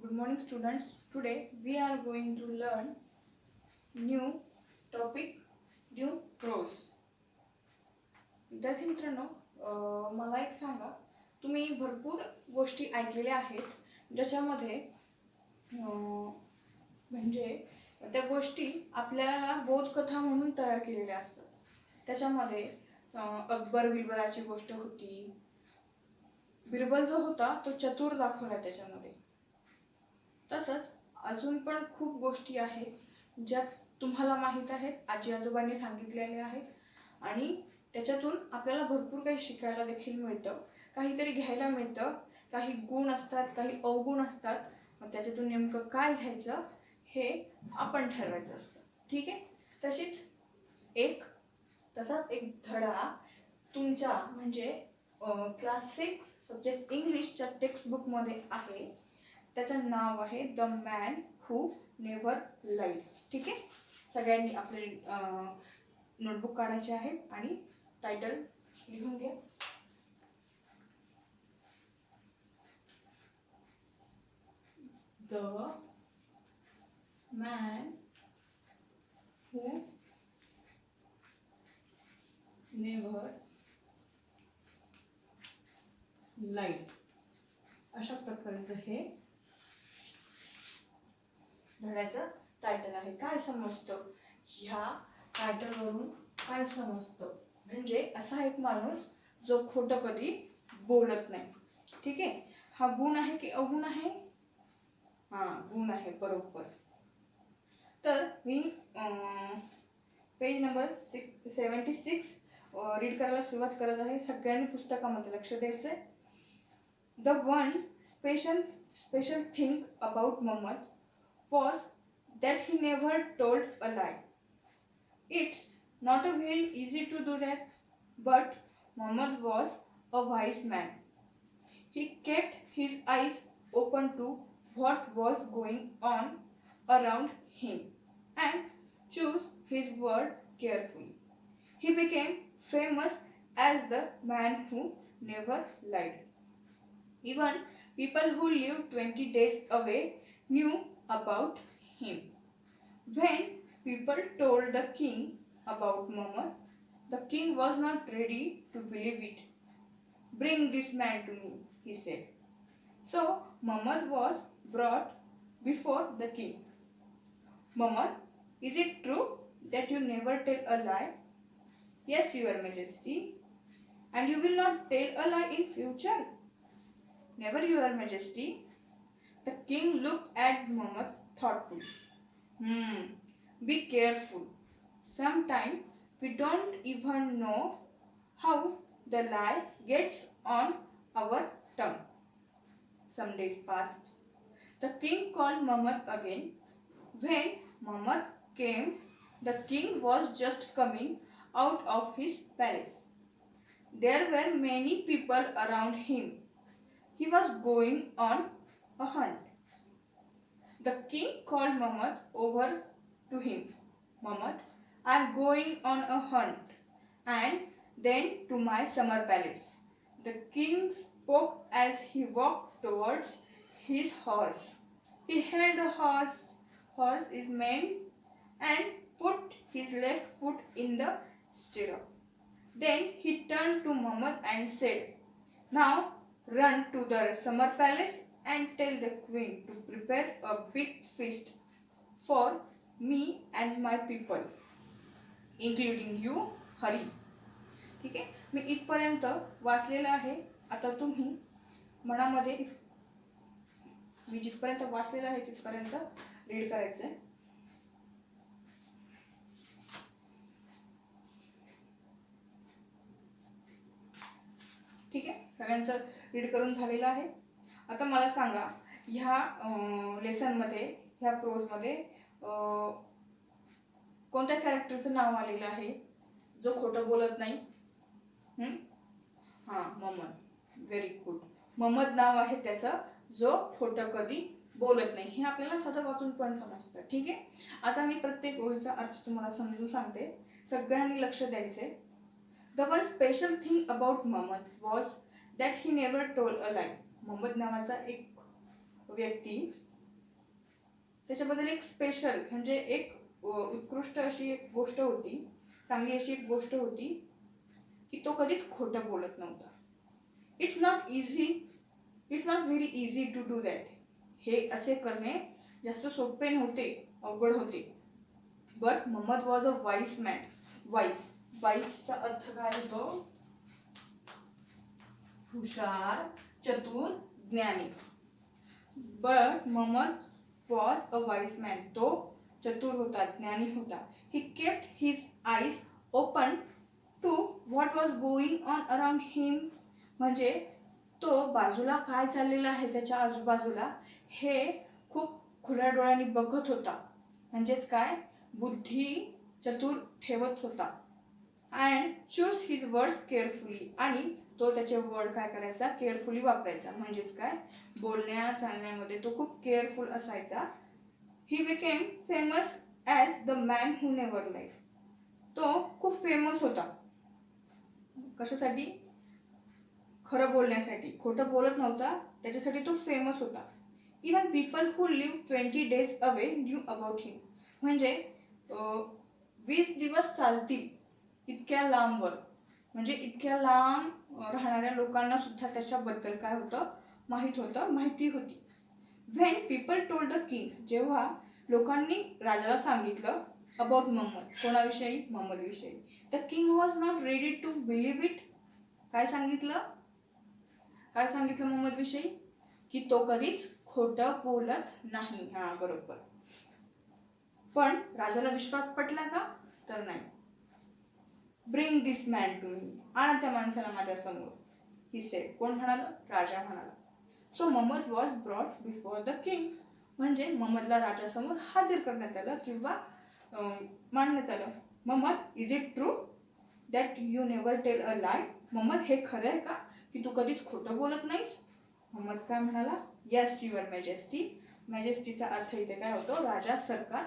Good morning students. Today we are going to learn new topic, new prose. विद्यार्थी मित्रांनो, मला एक सांगा, तुम्ही भरपूर गोष्टी ऐकलेल्या आहेत ज्याच्यामध्ये म्हणजे त्या गोष्टी आपल्याला बोधकथा म्हणून तयार केलेल्या असतात. त्याच्यामध्ये अकबर बिरबलाची गोष्ट होती. बिरबल जो होता तो चतुर दाखवला त्याच्यामध्ये. तसंच अजून पण खूप गोष्टी आहेत ज्या तुम्हाला माहीत आहेत, आजी आजोबांनी सांगितलेल्या आहेत आणि त्याच्यातून आपल्याला भरपूर काही शिकायला देखील मिळतं, काहीतरी घ्यायला मिळतं. काही गुण असतात, काही अवगुण असतात. मग त्याच्यातून नेमकं काय घ्यायचं हे आपण ठरवायचं असतं. ठीक आहे. तसाच एक धडा तुमच्या म्हणजे क्लास 6 सब्जेक्ट इंग्लिशच्या टेक्स्टबुकमध्ये आहे. त्याचं नाव आहे the man who never lied. ठीक आहे. सगळ्यांनी आपले नोटबुक काढायचे आहेत आणि टायटल लिहून घ्या. The man who never lied अशा प्रकारचं हे धड्याचं टायटल आहे. काय समजतं ह्या टायटलवरून? काय समजतं म्हणजे असा एक माणूस जो खोटं कधी बोलत नाही. ठीक आहे. हा गुण आहे की अवगुण आहे? गुण आहे, बरोबर. तर मी पेज नंबर 76 रीड करायला सुरुवात करत आहे. सगळ्यांनी पुस्तकामध्ये लक्ष द्यायचंय. The one special thing about Mohammed was that he never told a lie. It's not a very easy to do that, but Muhammad was a wise man. He kept his eyes open to what was going on around him and chose his word carefully. He became famous as the man who never lied. Even people who lived 20 days away knew about him. When people told the king about Muhammad, the king was not ready to believe it. Bring this man to me, he said. So Muhammad was brought before the king. Muhammad, is it true that you never tell a lie? Yes, your majesty. And you will not tell a lie in future? Never, your majesty. The king looked at Muhammad thoughtfully. Be careful. Sometimes we don't even know how the lie gets on our tongue. Some days passed. The king called Muhammad again. When Muhammad came, the king was just coming out of his palace. There were many people around him. He was going on a hunt. The king called Muhammad over to him. Muhammad, I am going on a hunt and then to my summer palace. The king spoke as he walked towards his horse. He held the horse is mane and put his left foot in the stirrup. Then he turned to Muhammad and said, now run to the summer palace and tell the queen to prepare a big feast for me and my people, including you, Hari. ठीक आहे. मी इथपर्यंत वाचलेलं आहे. आता तुम्ही मनामध्ये मी जिथपर्यंत वाचलेलं आहे तिथपर्यंत रीड करायचं आहे. ठीक आहे. सगळ्यांचं रीड करून झालेलं आहे. आता मला सांगा, ह्या लेसनमध्ये ह्या प्रोजमध्ये कोणत्या कॅरेक्टरचं नाव आलेलं आहे जो खोटं बोलत नाही? मोहम्मद. Very good. मोहम्मद नाव आहे त्याचं जो खोटं कधी बोलत नाही. हे आपल्याला साधं वाचून पण समजतं. ठीक आहे. आता मी प्रत्येक ओळीचा अर्थ तुम्हाला समजून सांगते. सगळ्यांनी लक्ष द्यायचे. The one special thing about Muhammad was that he never told a lie. Mohammed नावाचा एक व्यक्ती त्याच्याबद्दल एक स्पेशल म्हणजे एक उत्कृष्ट अशी एक गोष्ट होती, चांगली अशी एक गोष्ट होती की तो कधीच खोटं बोलत नव्हता. It's not very easy to do that. हे असे करणे जास्त सोपे नव्हते, अवघड होते. But Mohammed was a wise man. वाईसचा अर्थ काय होतो? हुशार, चतुर, ज्ञानी. But Mohammed was a wise man. तो चतुर होता, ज्ञानी होता. He kept his eyes open to what was going on around him. म्हणजे तो बाजूला काय चाललेलं आहे त्याच्या आजूबाजूला हे खूप खुल्या डोळ्यांनी बघत होता. म्हणजेच काय, बुद्धी चतुर ठेवत होता. And choose his words carefully. आणि तो त्याचे वर्ड काय करायचा, केअरफुली वापरायचा. म्हणजेच काय, बोलण्या चालण्यामध्ये तो खूप केअरफुल असायचा. He became famous as the man who never lied. तो खूप फेमस होता. कशासाठी? खरं बोलण्यासाठी. खोटं बोलत नव्हता, त्याच्यासाठी तो फेमस होता. Even people who live 20 days away knew about him. म्हणजे 20 दिवस चालतील इतक्या लांबवर, म्हणजे इतक्या लांब राहणाऱ्या लोकांना सुद्धा त्याच्याबद्दल काय होतं, माहीत होतं, माहिती होती. When people told the king. जेव्हा लोकांनी राजाला सांगितलं अबाउट मोहम्मद. कोणाविषयी? मोहम्मदविषयी. The king was not ready to believe it. काय सांगितलं मोहम्मदविषयी? की तो कधीच खोटं बोलत नाही. हां, बरोबर. पण राजाला विश्वास पटला का? तर नाही. Bring this man to me. आणा त्या माणसाला माझ्यासमोर. He said. कोण म्हणाला? राजा म्हणाला. So Mohammed was brought before the king. म्हणजे मोहम्मदला राजासमोर हाजीर करण्यात आलं किंवा मांडण्यात आलं. Mohammed, is it true that you never tell a lie. Mohammed, हे खरं आहे का की तू कधीच खोटं बोलत नाहीस? मोहम्मद काय म्हणाला? Yes your majesty. मॅजेस्टीचा अर्थ इथे काय होतो? राजा, सरकार.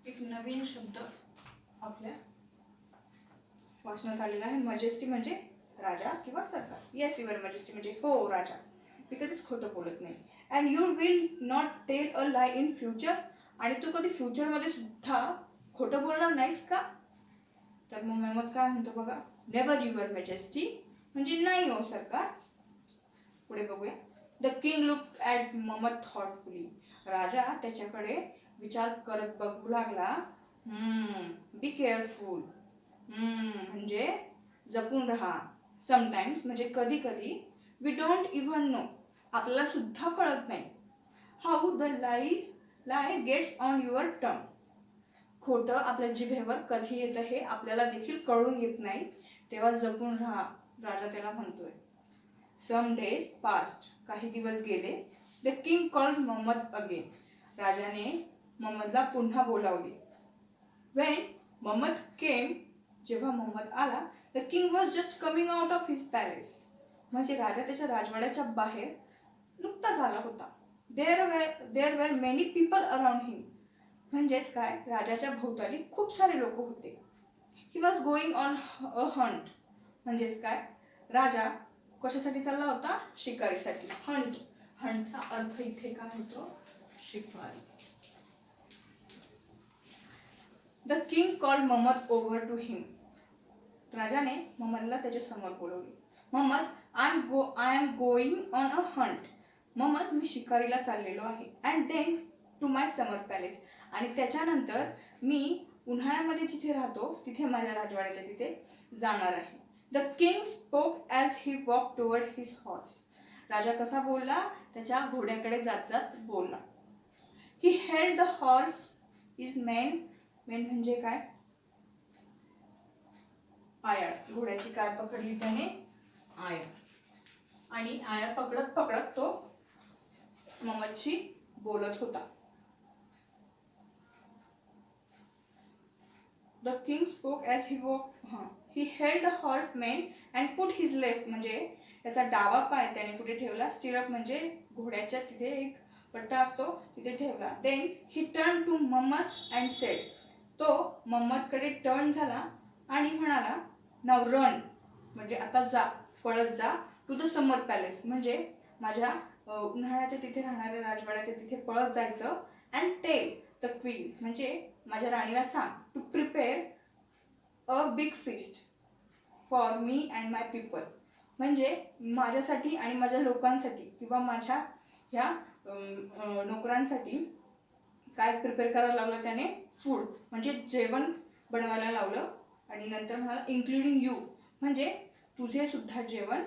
एक नवीन शब्द आपल्या वाचनात आलेला आहे. मजेस्टी म्हणजे राजा किंवा सरकार. येस युअर मॅजेस्टी म्हणजे हो राजा, मी कधीच खोटं बोलत नाही. And you will not tail a lie in future. आणि तू कधी फ्युचरमध्ये सुद्धा खोटं बोलणार नाहीस का? तर मग मोहम्मद काय म्हणतो बघा, नेव्हर युअर मॅजेस्टी म्हणजे नाही हो सरकार. पुढे बघूया. The king look at Mohammed thoughtfully. राजा त्याच्याकडे विचार करत बघू लागला. Be careful. म्हणजे जपून राहा. समटाइम्स म्हणजे कधी कधी. We don't even know. आपल्याला सुद्धा कळत नाही. How the lie gets on your tongue. खोटं आपल्या जिभेवर कधी येतं हे आपल्याला देखील कळून येत नाही, तेव्हा जपून राहा, राजा त्याला म्हणतोय. Some days past. काही दिवस गेले. The king called Mohammed again. राजाने मोहम्मदला पुन्हा बोलावले. When Mohammed came. जेव्हा मोहम्मद आला. The king was just coming out of his palace. म्हणजे राजा त्याच्या राजवाड्याच्या बाहेर नुकताच आला होता. There were many people around him. म्हणजेच काय, राजाच्या भोवताली खूप सारे लोक होते. He was going on a hunt. म्हणजेच काय, राजा कशासाठी चालला होता? शिकारीसाठी. हंटचा अर्थ इथे काय होतो? शिकारी. The king called Mohammed over to him. राजाने मोहम्मदला त्याच्या समोर बोलवले. Mohammed, I am going on a hunt. Mohammed, मी शिकारीला चाललेलो आहे. And then to my summer palace. आणि त्याच्यानंतर मी उन्हाळ्यामध्ये जिथे राहतो तिथे माझ्या राजवाड्याच्या तिथे जाणार आहे. The king spoke as he walk toward his horse. राजा कसा बोलला? त्याच्या घोड्याकडे जात जात बोलला. He held the horse's mane म्हणजे काय? आयाळ. घोड्याची काय पकडली त्याने? आयाळ. आणि आयाळ पकडत पकडत तो मोहम्मदशी बोलत होता. The king spoke as he walk. He held the horse men and put his left. म्हणजे त्याचा डावा पाय त्याने कुठे ठेवला? स्टिरअप म्हणजे घोड्याच्या तिथे एक पट्टा असतो तिथे ठेवला. Then he turn to Mohammed and said. तो मोहम्मदकडे टर्न झाला आणि म्हणाला, नाव रन म्हणजे आता जा, पळत जा, टू द समर पॅलेस म्हणजे माझ्या उन्हाळ्याच्या तिथे राहणाऱ्या राजवाड्याच्या तिथे पळत जायचं अँड टेल द क्वीन, म्हणजे माझ्या राणीला सांग, to prepare a big feast for me and my people, म्हणजे माझ्यासाठी आणि माझ्या लोकांसाठी किंवा माझ्या ह्या नोकरांसाठी काय प्रिपेअर करायला लावलं त्याने, फूड म्हणजे जेवण बनवायला लावलं. आणि नंतर म्हणाला इन्क्लुडिंग यू, म्हणजे तुझे सुद्धा जेवण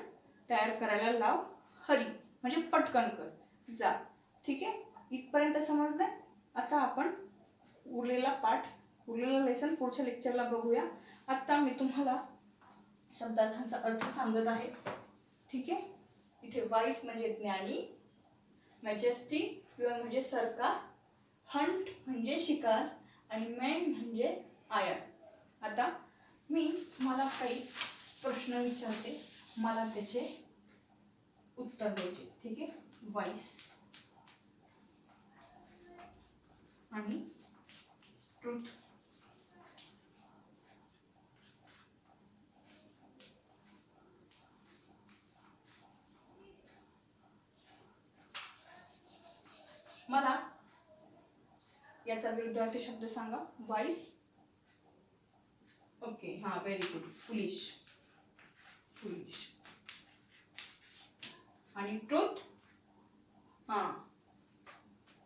तयार करायला लाव, हरी म्हणजे पटकन कर, जा. ठीक आहे, इथपर्यंत समजलं. आता आपण उरलेला लेसन पुढच्या लेक्चरला बघूया. आत्ता मी तुम्हाला शब्दार्थांचा अर्थ सांगत आहे. ठीक आहे, इथे वाईस म्हणजे ज्ञानी, मॅजेस्टी प्युअर म्हणजे सरकार, हंट म्हणजे शिकार आणि मॅन म्हणजे आयन. आता मी तुम्हाला काही प्रश्न विचारते, मला त्याचे उत्तर द्यायचे. ठीक आहे, वाईस आणि ट्रूथ. मला याचा विरुद्धार्थी शब्द सांगा. वाईस, ओके, हां, व्हेरी गुड. Foolish, foolish. आणि ट्रूथ, हां,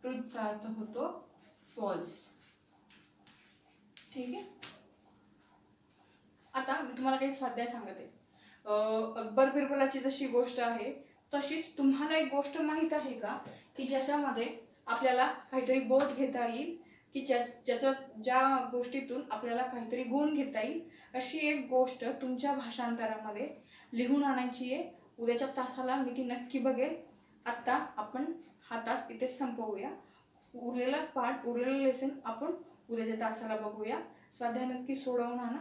ट्रूथचा अर्थ होतो फॉल्स. ठीक आहे, आता मी तुम्हाला काही स्वाध्याय सांगते. अकबर बिरबलाची जशी गोष्ट आहे तशीच तुम्हाला एक गोष्ट माहीत आहे का, की ज्याच्यामध्ये आपल्याला काहीतरी बोध घेता येईल, की ज्या गोष्टीतून आपल्याला काहीतरी गुण घेता येईल, अशी एक गोष्ट तुमच्या भाषांतरामध्ये लिहून आणायची आहे. उद्याच्या तासाला मी ती नक्की बघेल. आत्ता आपण हा तास इथेच संपवूया. उरलेला लेसन आपण उद्याच्या तासाला बघूया. स्वाध्याय नक्की सोडवून आणा.